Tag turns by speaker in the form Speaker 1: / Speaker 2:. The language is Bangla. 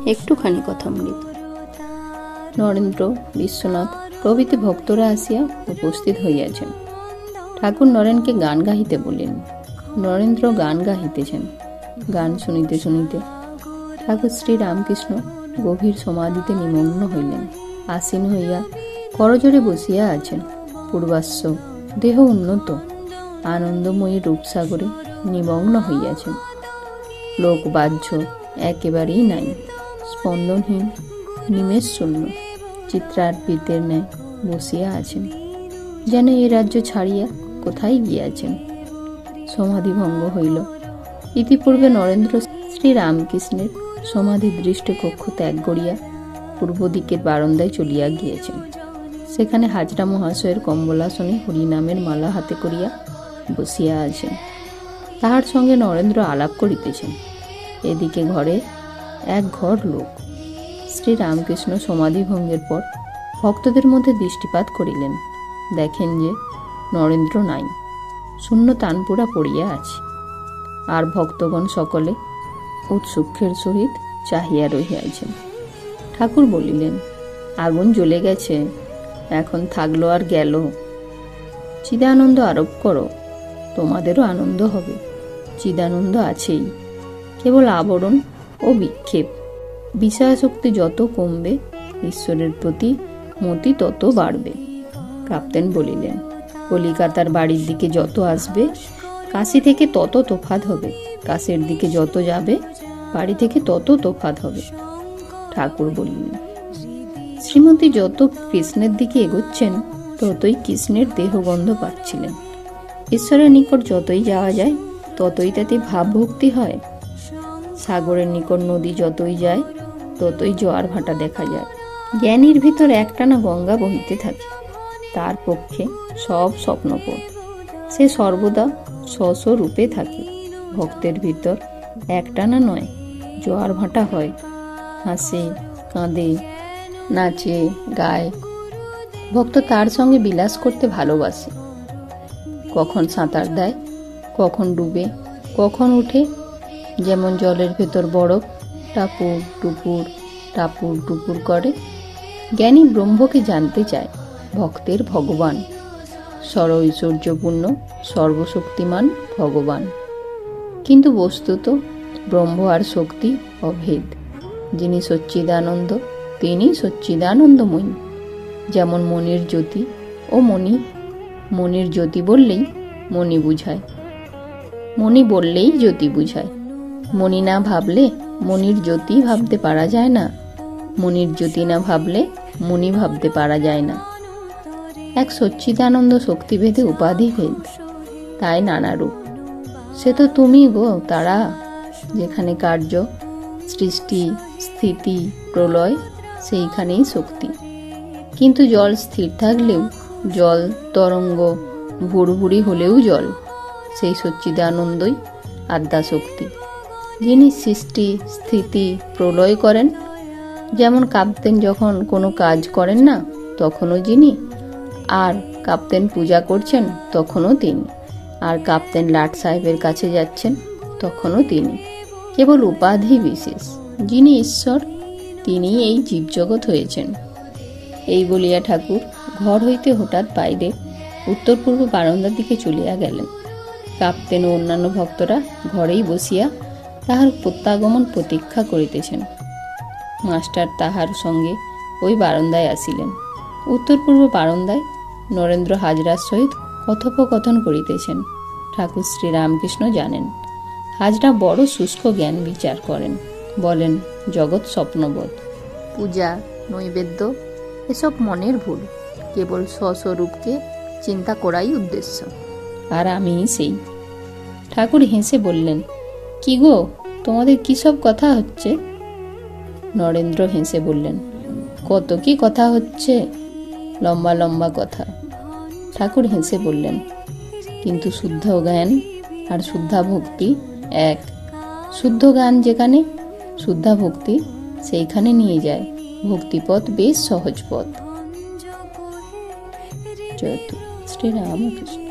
Speaker 1: একটুখানি কথামৃত। নরেন্দ্র, বিশ্বনাথ প্রভৃতি ভক্তরা আসিয়া উপস্থিত হইয়াছেন। ঠাকুর নরেনকে গান গাহিতে বলিলেন। নরেন্দ্র গান গাহিতেছেন। গান শুনিতে শুনিতে ঠাকুর শ্রী রামকৃষ্ণ গভীর সমাধিতে নিমগ্ন হইলেন। আসীন হইয়া করজোড়ে বসিয়া আছেন। পূর্বাশ্ব দেহ উন্নত আনন্দময়ী রূপসাগরে নিমগ্ন হইয়াছেন। লোকবাহ্য একেবারেই নাই। স্পন্দনহীন নিমেষ শূন্য চিত্রার্পিতের ন্যায় বসিয়া আছেন, যেন এ রাজ্য ছাড়িয়া কোথায় গিয়াছেন। সমাধিভঙ্গ হইল। ইতিপূর্বে নরেন্দ্র শ্রী রামকৃষ্ণের সমাধি দৃষ্ট কক্ষ ত্যাগ করিয়া পূর্ব দিকের বারান্দায় চলিয়া গিয়েছেন। সেখানে হাজরা মহাশয়ের কম্বলাসনে হরিনামের মালা হাতে করিয়া বসিয়া আছেন। তাহার সঙ্গে নরেন্দ্র আলাপ করিতেছেন। এদিকে ঘরে এক ঘর লোক। শ্রী রামকৃষ্ণ সমাধিভঙ্গের পর ভক্তদের মধ্যে দৃষ্টিপাত করিলেন। দেখেন যে নরেন্দ্র নাই, শূন্য তানপুরা পড়িয়া আছে। আর ভক্তগণ সকলে উৎসুক্ষের সহিত চাহিয়া রহিয়াছেন। ঠাকুর বলিলেন, আগুন জ্বলে গেছে, এখন থাকলো আর গেল। চিদানন্দ আরোপ করো, তোমাদেরও আনন্দ হবে। চিদানন্দ আছেই, কেবল আবরণ ও বিক্ষেপ। বিষয়াসক্তি যত কমবে, ঈশ্বরের প্রতি মতি তত বাড়বে। কাপ্তেন বলিলেন, কলিকাতার বাড়ির দিকে যত আসবে, কাশি থেকে তত তোফাত হবে। কাশির দিকে যত যাবে, বাড়ি থেকে তত তোফাত হবে। ঠাকুর বলিলেন, শ্রীমতী যত কৃষ্ণের দিকে এগোচ্ছেন, ততই কৃষ্ণের দেহগন্ধ পাচ্ছিলেন। ঈশ্বরের নিকট যতই যাওয়া যায়, ততই তাতে ভাবভক্তি হয়। সাগরের নিকট নদী যতই যায়, ততই জোয়ার ভাটা দেখা যায়। জ্ঞানীর ভিতর একটানা গঙ্গা বহিতে থাকে। তার পক্ষে সব স্বপ্নপথ। সে সর্বদা স্ব রূপে থাকে। ভক্তের ভিতর একটানা নয়, জোয়ার ভাটা হয়। হাসে, কাঁদে, নাচে, গায়। ভক্ত তার সঙ্গে বিলাস করতে ভালোবাসে। কখন সাঁতার দেয়, কখন ডুবে, কখন উঠে। যেমন জলের ভেতর বরফ টাপুর টুপুর টাপুর টুপুর করে। জ্ঞানী ব্রহ্মকে জানতে চায়। ভক্তের ভগবান সর্বৈশ্বর্যপূর্ণ সর্বশক্তিমান ভগবান। কিন্তু বস্তুত ব্রহ্ম আর শক্তি অভেদ। যিনি সচ্চিদানন্দ, তিনি সচ্চিদানন্দময়ী। যেমন মনির জ্যোতি ও মণি। মনির জ্যোতি বললেই মণি বুঝায়, মণি বললেই জ্যোতি বুঝায়। মণি না ভাবলে মনির জ্যোতি ভাবতে পারা যায় না। মনির জ্যোতি না ভাবলে মণি ভাবতে পারা যায় না। এক সচ্চিদানন্দ শক্তিভেদে উপাধিভেদ, তাই নানা রূপ। সে তো তুমি গো তারা, যেখানে কার্য, সৃষ্টি, স্থিতি, প্রলয়, সেইখানেই শক্তি। কিন্তু জল স্থির থাকলেও জল, তরঙ্গ ভুরভুরি হলেও জল, সেই সচ্চিদানন্দই আদ্যাশক্তি। যিনি সৃষ্টি, স্থিতি, প্রলয় করেন। যেমন কাপ্তেন যখন কোনো কাজ করেন না, তখনও যিনি। আর কাপ্তেন পূজা করছেন, তখনও তিনি। আর কাপ্তেন লাট সাহেবের কাছে যাচ্ছেন, তখনও তিনি। কেবল উপাধি বিশেষ। যিনি ঈশ্বর, তিনি এই জীবজগৎ হয়েছেন। এই বলিয়া ঠাকুর ঘর হইতে হঠাৎ বাইরে উত্তর পূর্ব বারান্দার দিকে চলিয়া গেলেন। কাপ্তেন ও অন্যান্য ভক্তরা ঘরেই বসিয়া তাহার প্রত্যাগমন প্রতীক্ষা করিতেছেন। মাস্টার তাহার সঙ্গে ওই বারান্দায় আসিলেন। উত্তর পূর্ব বারান্দায় নরেন্দ্র হাজরার সহিত কথোপকথন করিতেছেন। ঠাকুর শ্রী রামকৃষ্ণ জানেন। হাজরা বড় শুষ্ক জ্ঞান বিচার করেন। বলেন, জগৎ স্বপ্নবোধ। পূজা, নৈবেদ্য এসব মনের ভুল। কেবল স্বস্বরূপকে চিন্তা করাই উদ্দেশ্য। আর আমি সেই। ঠাকুর হেসে বললেন, কি গো, তোমাদের কি সব কথা হচ্ছে? নরেন্দ্র হেসে বললেন, কত কি কথা হচ্ছে, লম্বা লম্বা কথা। ঠাকুর হেসে বললেন, কিন্তু শুদ্ধ জ্ঞান আর শুদ্ধা ভক্তি এক। শুদ্ধ জ্ঞান যেখানে, শুদ্ধা ভক্তি সেইখানে নিয়ে যায়। ভক্তিপথ বেশ সহজ পথ। জয়তু শ্রী রামকৃষ্ণ।